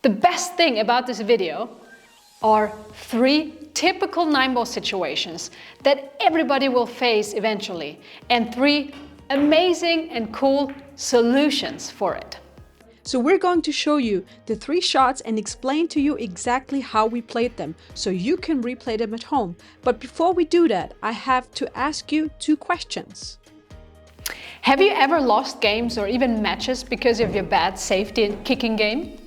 The best thing about this video are 3 typical 9-ball situations that everybody will face eventually, and 3 amazing and cool solutions for it. So we're going to show you the 3 shots and explain to you exactly how we played them, so you can replay them at home. But before we do that, I have to ask you 2 questions. Have you ever lost games or even matches because of your bad safety and kicking game?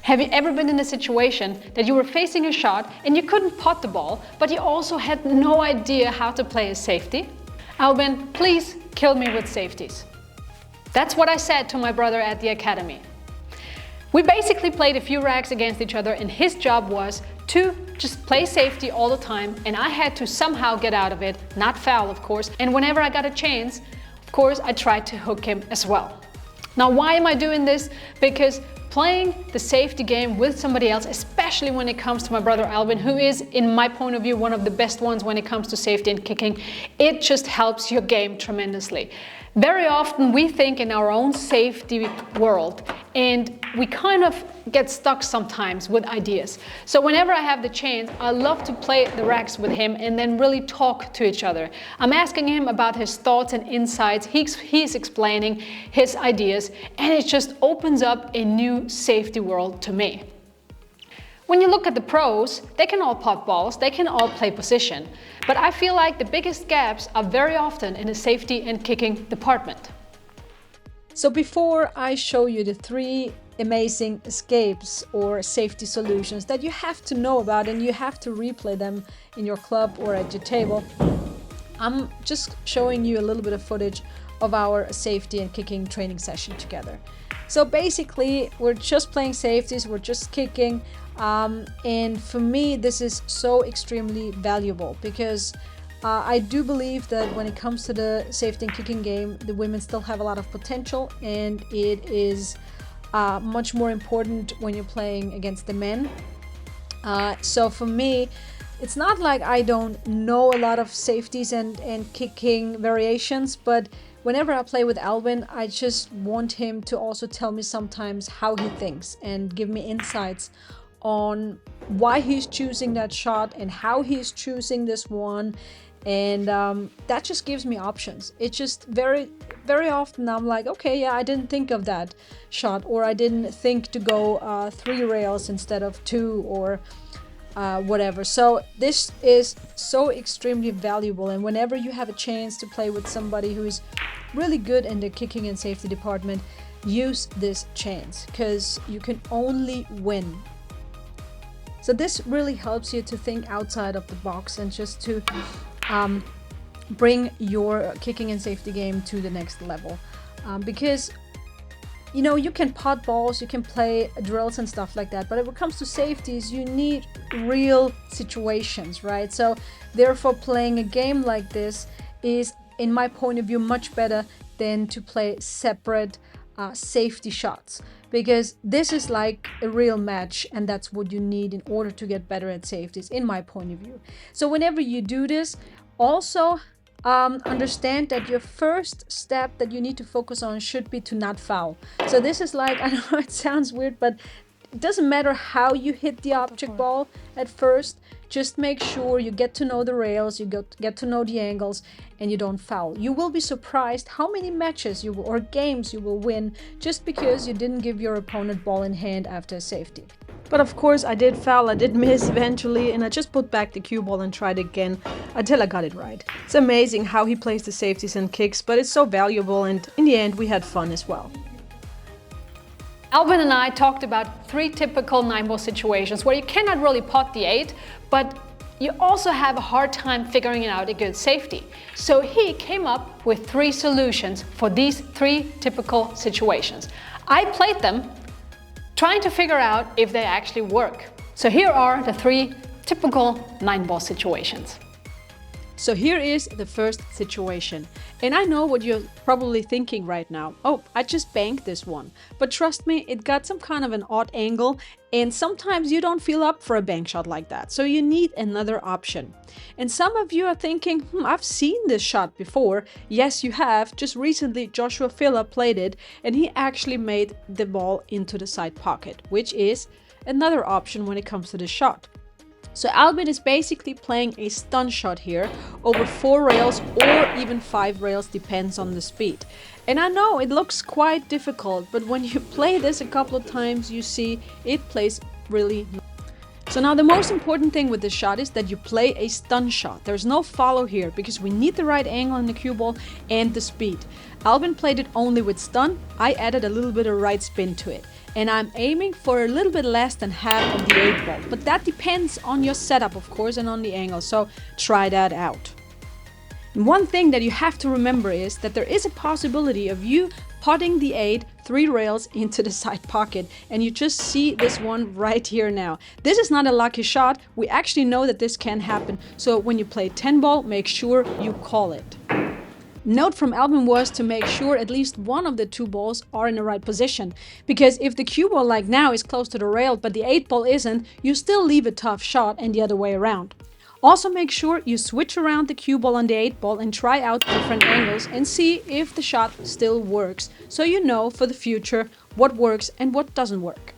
Have you ever been in a situation that you were facing a shot and you couldn't pot the ball, but you also had no idea how to play a safety? Albin, please kill me with safeties. That's what I said to my brother at the academy. We basically played a few racks against each other, and his job was to just play safety all the time, and I had to somehow get out of it, not foul of course, and whenever I got a chance, of course I tried to hook him as well. Now why am I doing this? Because playing the safety game with somebody else, especially when it comes to my brother Albin, who is, in my point of view, one of the best ones when it comes to safety and kicking, it just helps your game tremendously. Very often we think in our own safety world, and we kind of get stuck sometimes with ideas. So whenever I have the chance, I love to play the racks with him and then really talk to each other. I'm asking him about his thoughts and insights, he's explaining his ideas, and it just opens up a new safety world to me. When you look at the pros, they can all pot balls, they can all play position, but I feel like the biggest gaps are very often in the safety and kicking department. So before I show you the 3 amazing escapes or safety solutions that you have to know about and you have to replay them in your club or at your table, I'm just showing you a little bit of footage of our safety and kicking training session together. So basically we're just playing safeties, we're just kicking, and for me this is so extremely valuable because I do believe that when it comes to the safety and kicking game, the women still have a lot of potential, and it is much more important when you're playing against the men. So for me, it's not like I don't know a lot of safeties and kicking variations, but whenever I play with Albin, I just want him to also tell me sometimes how he thinks and give me insights on why he's choosing that shot and how he's choosing this one. And that just gives me options. It's just very often I'm like, okay, yeah, I didn't think of that shot, or I didn't think to go 3 rails instead of 2, or whatever. So this is so extremely valuable, and whenever you have a chance to play with somebody who is really good in the kicking and safety department, use this chance, because you can only win. So this really helps you to think outside of the box and just to bring your kicking and safety game to the next level, because you know, you can pot balls, you can play drills and stuff like that, but when it comes to safeties, you need real situations, right? So therefore playing a game like this is, in my point of view, much better than to play separate safety shots, because this is like a real match, and that's what you need in order to get better at safeties, in my point of view. So whenever you do this, also understand that your first step that you need to focus on should be to not foul. So this is like, I know it sounds weird, but it doesn't matter how you hit the object ball at first, just make sure you get to know the rails, you get to know the angles, and you don't foul. You will be surprised how many matches you will, or games you will win just because you didn't give your opponent ball in hand after a safety. But of course I did foul, I did miss eventually, and I just put back the cue ball and tried again until I got it right. It's amazing how he plays the safeties and kicks, but it's so valuable, and in the end we had fun as well. Albin and I talked about 3 typical 9-ball situations where you cannot really pot the 8, but you also have a hard time figuring out a good safety. So he came up with 3 solutions for these 3 typical situations. I played them, trying to figure out if they actually work. So here are the 3 typical 9-ball situations. So here is the first situation. And I know what you're probably thinking right now. Oh, I just banked this one. But trust me, it got some kind of an odd angle, and sometimes you don't feel up for a bank shot like that. So you need another option. And some of you are thinking, I've seen this shot before. Yes, you have. Just recently, Joshua Filler played it, and he actually made the ball into the side pocket, which is another option when it comes to the shot. So Albin is basically playing a stun shot here over 4 rails or even 5 rails, depends on the speed. And I know it looks quite difficult, but when you play this a couple of times, you see it plays really nice. So now the most important thing with this shot is that you play a stun shot. There's no follow here because we need the right angle in the cue ball and the speed. Albin played it only with stun. I added a little bit of right spin to it. And I'm aiming for a little bit less than half of the 8 ball. But that depends on your setup, of course, and on the angle. So try that out. And one thing that you have to remember is that there is a possibility of you potting the 8 3 rails into the side pocket, and you just see this one right here now. This is not a lucky shot. We actually know that this can happen. So when you play 10 ball, make sure you call it. Note from Albin was to make sure at least one of the 2 balls are in the right position, because if the cue ball like now is close to the rail but the 8 ball isn't, you still leave a tough shot, and the other way around. Also make sure you switch around the cue ball on the 8 ball and try out different angles and see if the shot still works, so you know for the future what works and what doesn't work.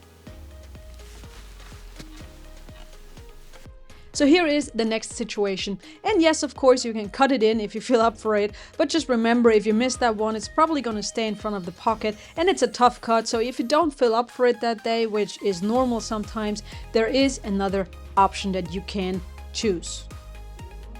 So here is the next situation. And yes, of course, you can cut it in if you feel up for it. But just remember, if you miss that one, it's probably going to stay in front of the pocket. And it's a tough cut. So if you don't feel up for it that day, which is normal sometimes, there is another option that you can choose.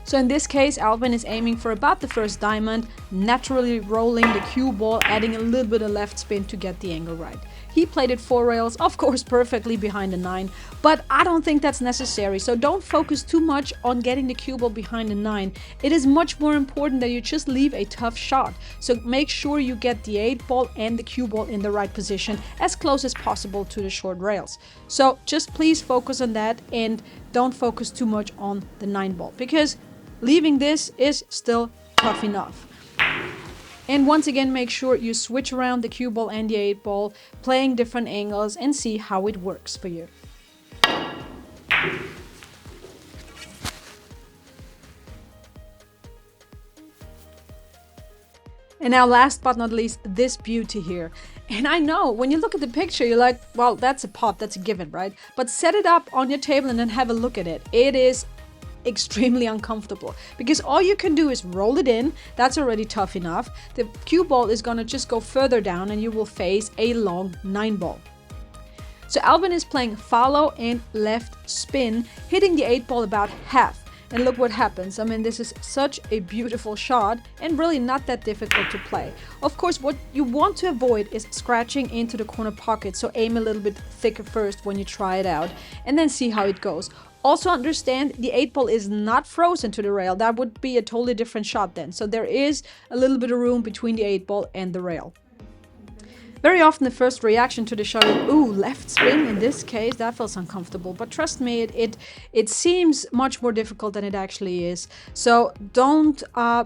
So in this case, Albin is aiming for about the first diamond, naturally rolling the cue ball, adding a little bit of left spin to get the angle right. He played it 4 rails, of course perfectly behind the 9, but I don't think that's necessary, so don't focus too much on getting the cue ball behind the 9. It is much more important that you just leave a tough shot, so make sure you get the 8 ball and the cue ball in the right position, as close as possible to the short rails. So just please focus on that and don't focus too much on the 9 ball, because leaving this is still tough enough. And once again, make sure you switch around the cue ball and the 8 ball, playing different angles, and see how it works for you. And now last but not least, this beauty here. And I know, when you look at the picture, you're like, well, that's a pot, that's a given, right? But set it up on your table and then have a look at it. It is extremely uncomfortable because all you can do is roll it in. That's already tough enough. The cue ball is gonna just go further down and you will face a long 9 ball. So Albin is playing follow and left spin, hitting the 8 ball about half. And look what happens. I mean, this is such a beautiful shot and really not that difficult to play. Of course, what you want to avoid is scratching into the corner pocket, so aim a little bit thicker first when you try it out and then see how it goes. Also understand the 8 ball is not frozen to the rail. That would be a totally different shot then. So there is a little bit of room between the 8 ball and the rail. Very often the first reaction to the shot is, ooh, left spin. In this case, that feels uncomfortable. But trust me, it seems much more difficult than it actually is. So don't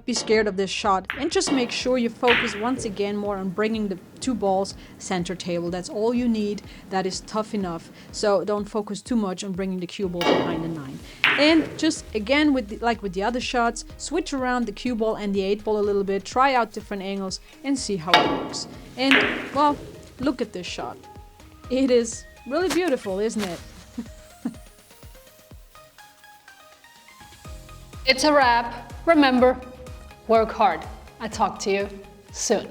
be scared of this shot. And just make sure you focus once again more on bringing the 2 balls center table. That's all you need. That is tough enough. So don't focus too much on bringing the cue ball behind the 9. And just again, like with the other shots, switch around the cue ball and the 8 ball a little bit. Try out different angles and see how it works. And, well, look at this shot. It is really beautiful, isn't it? It's a wrap. Remember, work hard. I'll talk to you soon.